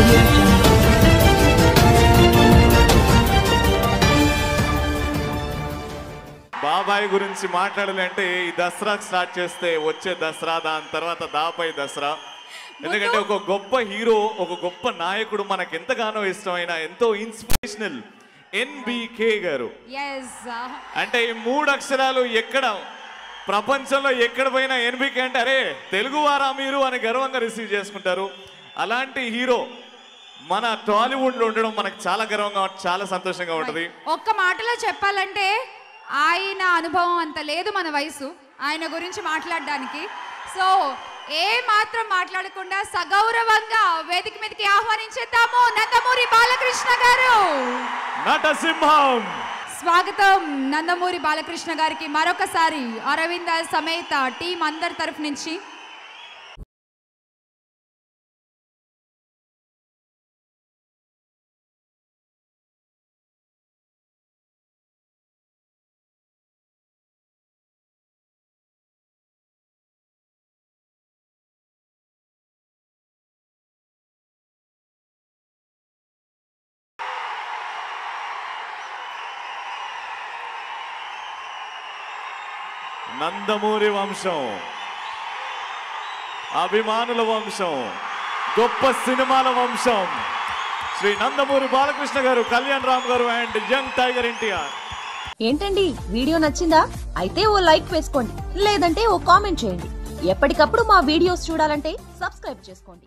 Audio Jungle. బాబాయ్ గురించి మాట్లాడాలంటే ఈ దసరాకి స్టార్ట్ చేస్తే వచ్చే దసరా, దాని తర్వాత దాపై దసరా. ఎందుకంటే ఒక గొప్ప హీరో, ఒక గొప్ప నాయకుడు, మనకు ఎంతగానో ఇష్టమైన, ఎంతో ఇన్స్పిరేషనల్ ఎన్బికే గారు. అంటే ఈ 3 అక్షరాలు ఎక్కడ ప్రపంచంలో ఎక్కడ పోయినా ఎన్బికే అంటే అరే తెలుగువారా మీరు అని గర్వంగా రిసీవ్ చేసుకుంటారు. అలాంటి హీరో మన టాలీవుడ్ లో ఉండడం మనకు చాలా గర్వంగా, చాలా సంతోషంగా ఉంటుంది. ఒక్క మాటలో చెప్పాలంటే ఆయన అనుభవం అంత లేదు మన వయసు ఆయన గురించి మాట్లాడడానికి. సో ఏ మాత్రం మాట్లాడకుండా సగౌరవంగా వేదిక మీదకి ఆహ్వానించేద్దాము నందమూరి బాలకృష్ణ గారు. నటసింహం. స్వాగతం నందమూరి బాలకృష్ణ గారికి మరొకసారి అరవింద సమేత టీం అందరి తరఫు నుంచి. నందమూరి వంశం, అభిమానుల వంశం, గొప్ప సినిమాల వంశం, శ్రీ నందమూరి బాలకృష్ణ గారు, కళ్యాణ్ రామ్ గారు అండ్ యంగ్ టైగర్ ఎన్టీఆర్. ఏంటండి వీడియో నచ్చిందా? అయితే ఓ లైక్ వేసుకోండి, లేదంటే ఓ కామెంట్ చేయండి. ఎప్పటికప్పుడు మా వీడియోస్ చూడాలంటే సబ్స్క్రైబ్ చేసుకోండి.